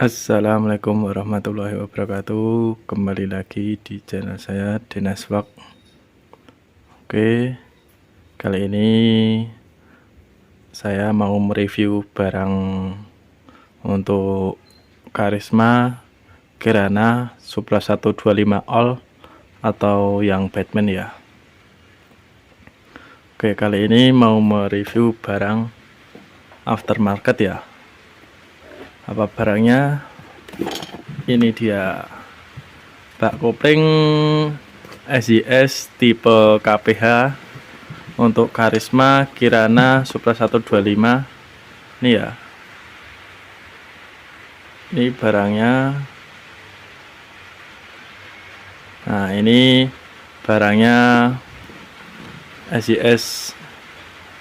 Assalamualaikum warahmatullahi wabarakatuh. Kembali lagi di channel saya Dinas Vlog. Oke, kali ini saya mau mereview barang untuk Karisma Kirana Supra 125 All atau yang Batman ya. Oke, kali ini mau mereview barang aftermarket ya. Apa barangnya? Ini dia bak kopling SIS tipe KPH untuk Karisma Kirana Supra 125. Ini ya, ini barangnya. Nah, ini barangnya SIS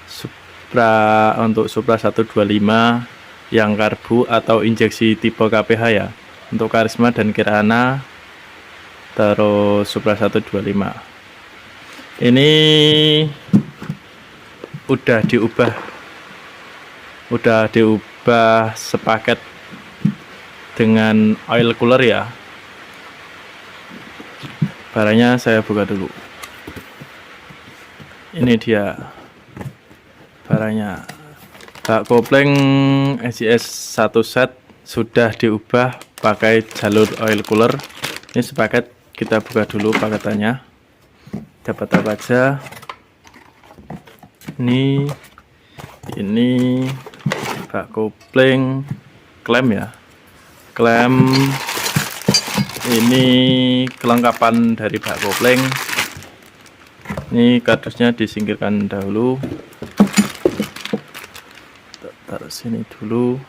Supra untuk Supra 125 yang karbu atau injeksi tipe KPH ya, untuk Karisma dan Kirana, terus Supra 125. Ini udah diubah sepaket dengan oil cooler ya. Barangnya saya buka dulu. Ini dia barangnya. Bak kopling SIS 1 set sudah diubah pakai jalur oil cooler. Ini sepaket, kita buka dulu paketannya. Dapat apa aja? Ini bak kopling klem ya. Klem ini kelengkapan dari bak kopling. Ini kardusnya disingkirkan dahulu. Taruh sini dulu.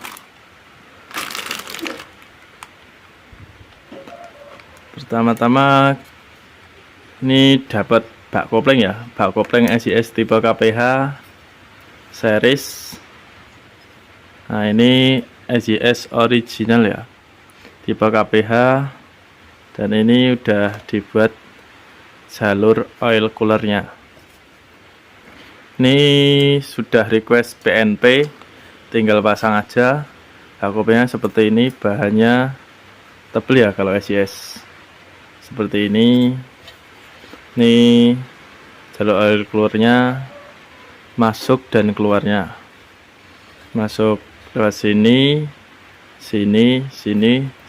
Pertama-tama ini dapat bak kopling ya, bak kopling SIS tipe KPH series. Nah, ini SIS original ya, tipe KPH, dan ini udah dibuat jalur oil coolernya. Ini sudah request PNP, tinggal pasang aja. Bak koplingnya seperti ini, bahannya tebal ya kalau SIS. Seperti ini. Ini jalur oil coolernya masuk dan keluarnya. Masuk lewat sini, sini,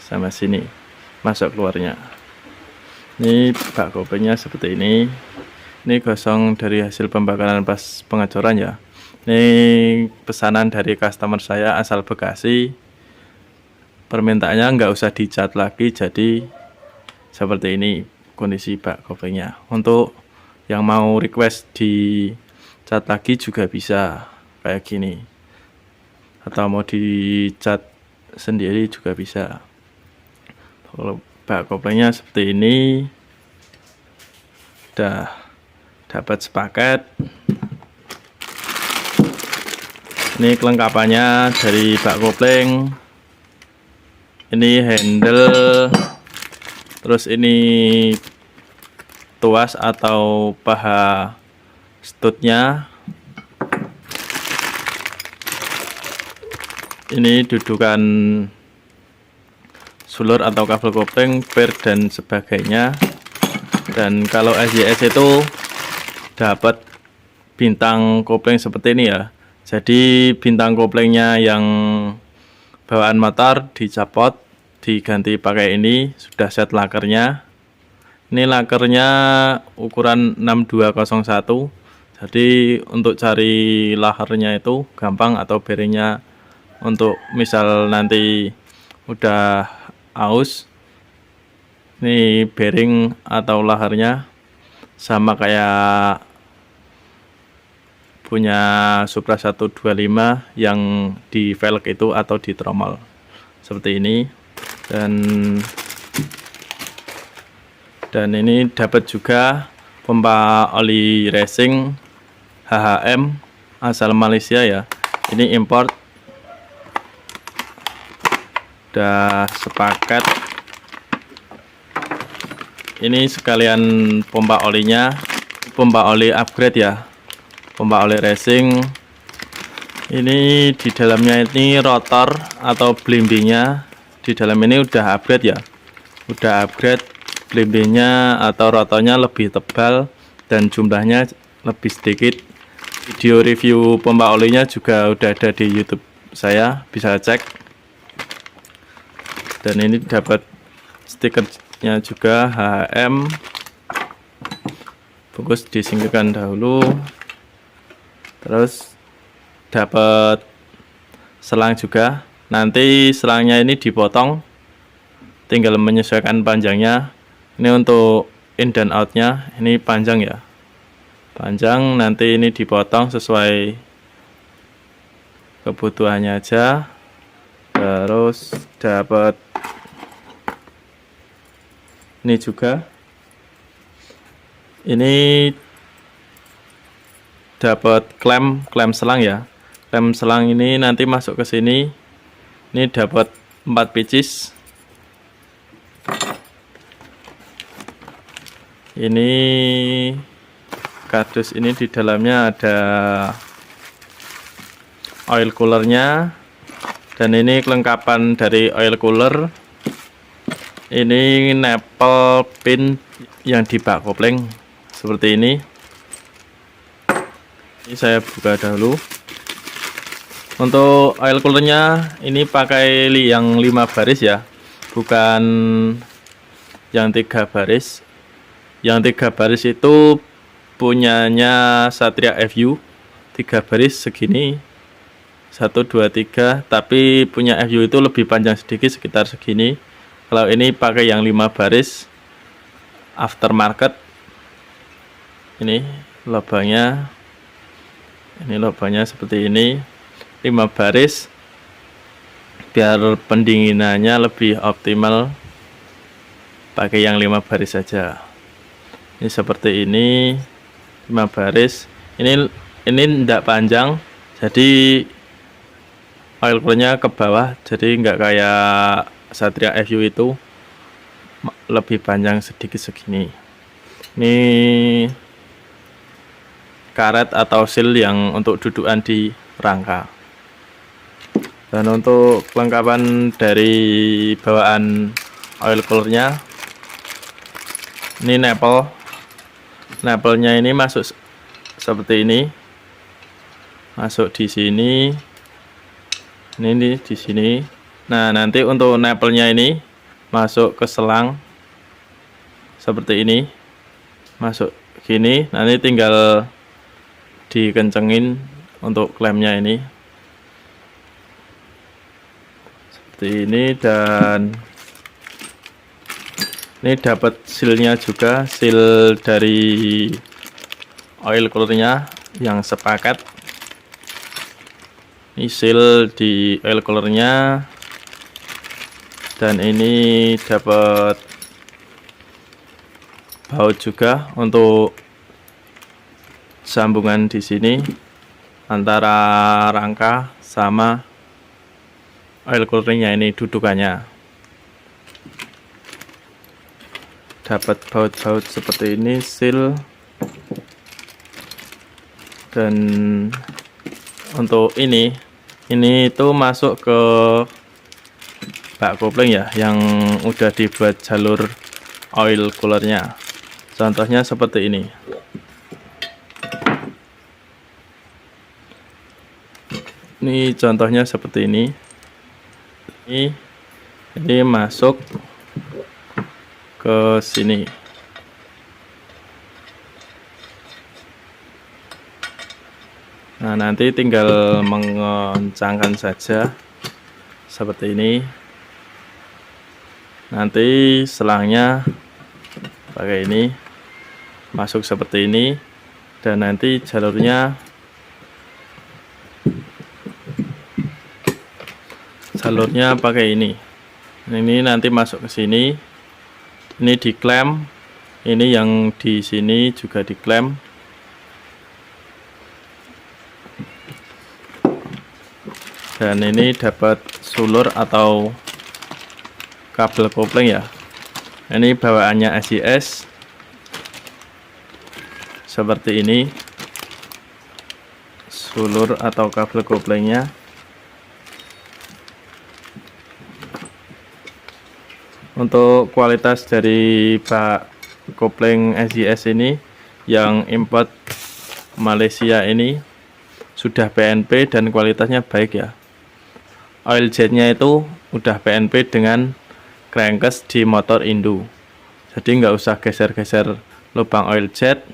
sama sini. Masuk keluarnya. Ini bak koplingnya seperti ini. Ini gosong dari hasil pembakaran pas pengecoran ya. Ini pesanan dari customer saya asal Bekasi. Permintaannya nggak usah dicat lagi, jadi seperti ini kondisi bak koplingnya. Untuk yang mau request dicat lagi juga bisa kayak gini, atau mau dicat sendiri juga bisa. Kalau bak koplingnya seperti ini, udah dapat sepaket. Ini kelengkapannya dari bak kopling. Ini handle, terus ini tuas atau paha stutnya. Ini dudukan sulur atau kabel kopling, per dan sebagainya. Dan kalau SIS itu dapat bintang kopling seperti ini ya. Jadi bintang koplingnya yang bawaan motor dicopot, diganti pakai ini. Sudah set lakernya. Ini lakernya ukuran 6201. Jadi untuk cari lakernya itu gampang, atau bearingnya untuk misal nanti udah aus. Ini bearing atau lakernya sama kayak punya Supra 125 yang di velg itu atau di tromol seperti ini. Dan ini dapat juga pompa oli racing HHM asal Malaysia ya. Ini import. Udah sepaket. Ini sekalian pompa olinya, pompa oli upgrade ya, pompa oli racing. Ini di dalamnya ini rotor atau blimbingnya di dalam ini udah upgrade ya, udah upgrade belimbingnya atau rotornya lebih tebal dan jumlahnya lebih sedikit. Video review pompa olinya juga udah ada di YouTube saya, bisa cek. Dan ini dapat stikernya juga HM. Bungkus disingkirkan dahulu, terus dapat selang juga. Nanti selangnya ini dipotong, tinggal menyesuaikan panjangnya. Ini untuk in dan outnya, ini panjang ya, panjang. Nanti ini dipotong sesuai kebutuhannya aja. Terus dapat ini juga, ini dapat klem selang ya. Klem selang ini nanti masuk ke sini. Ini dapat 4 pieces. Ini kardus ini di dalamnya ada oil coolernya, dan ini kelengkapan dari oil cooler. Ini nipple pin yang di bak kopling seperti ini. Ini saya buka dahulu. Untuk oil coolernya ini pakai yang 5 baris ya, bukan yang 3 baris. Yang 3 baris itu punyanya Satria FU, 3 baris segini, 1, 2, 3. Tapi punya FU itu lebih panjang sedikit, sekitar segini. Kalau ini pakai yang 5 baris aftermarket. Ini lubangnya, seperti ini, 5 baris biar pendinginannya lebih optimal, pakai yang 5 baris saja. Ini seperti ini, 5 baris. Ini tidak panjang, jadi oil coolernya ke bawah, jadi nggak kayak Satria FU itu lebih panjang sedikit segini. Ini karet atau seal yang untuk dudukan di rangka. Dan untuk kelengkapan dari bawaan oil coolernya, ini nipple-nya ini masuk seperti ini, masuk di sini, ini di sini. Nah, nanti untuk nipple-nya ini masuk ke selang seperti ini, masuk gini. Nanti tinggal dikencengin untuk klemnya ini seperti ini. Dan ini dapat sealnya juga, seal dari oil coolernya yang sepaket. Ini seal di oil coolernya, dan ini dapat baut juga untuk sambungan di sini antara rangka sama oil coolernya. Ini dudukannya dapat baut-baut seperti ini, seal. Dan untuk ini itu masuk ke bak kopling ya, yang udah dibuat jalur oil coolernya. Contohnya seperti ini. Ini contohnya seperti ini. Ini masuk ke sini. Nah, nanti tinggal mengencangkan saja seperti ini. Nanti selangnya pakai ini, masuk seperti ini, dan nanti jalurnya pakai ini. Ini nanti masuk ke sini. Ini diklem. Ini yang di sini juga diklem. Dan ini dapat sulur atau kabel kopling ya. Ini bawaannya SIS seperti ini, sulur atau kabel koplingnya. Untuk kualitas dari bak kopling SIS ini yang import Malaysia ini sudah PNP dan kualitasnya baik ya. Oil jetnya itu udah PNP dengan crankcase di motor Indo, jadi nggak usah geser-geser lubang oil jet.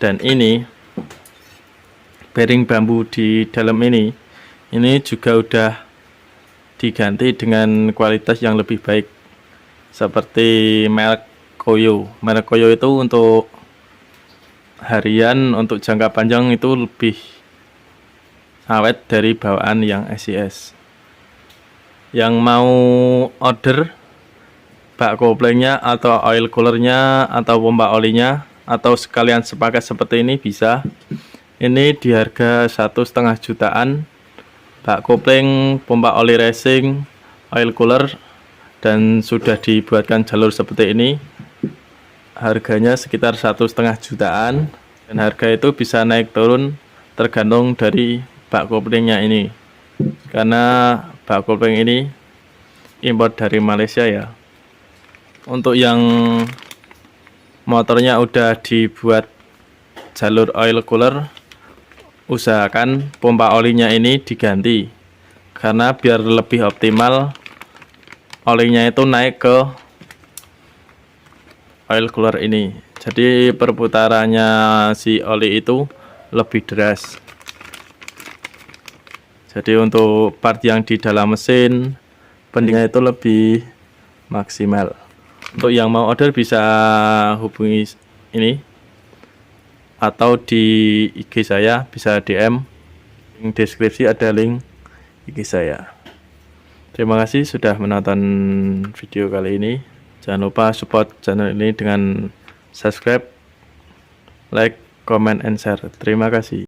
Dan ini bearing bambu di dalam ini juga udah diganti dengan kualitas yang lebih baik, seperti merek Koyo. Merek Koyo itu untuk harian, untuk jangka panjang itu lebih awet dari bawaan yang SIS. Yang mau order bak koplingnya atau oil coolernya atau pompa olinya atau sekalian sepaket seperti ini bisa. Ini di harga 1,5 jutaan, bak kopling, pompa oli racing, oil cooler, dan sudah dibuatkan jalur seperti ini. Harganya sekitar 1,5 jutaan, dan harga itu bisa naik turun tergantung dari bak koplingnya ini, karena bak kopling ini import dari Malaysia ya. Untuk yang motornya udah dibuat jalur oil cooler, usahakan pompa olinya ini diganti, karena biar lebih optimal olinya itu naik ke oil cooler ini, jadi perputarannya si oli itu lebih deras. Jadi untuk part yang di dalam mesin pendingnya itu lebih maksimal. Untuk yang mau order bisa hubungi ini atau di IG saya, bisa DM. Link deskripsi ada link IG saya. Terima kasih sudah menonton video kali ini. Jangan lupa support channel ini dengan subscribe, like, comment, and share. Terima kasih.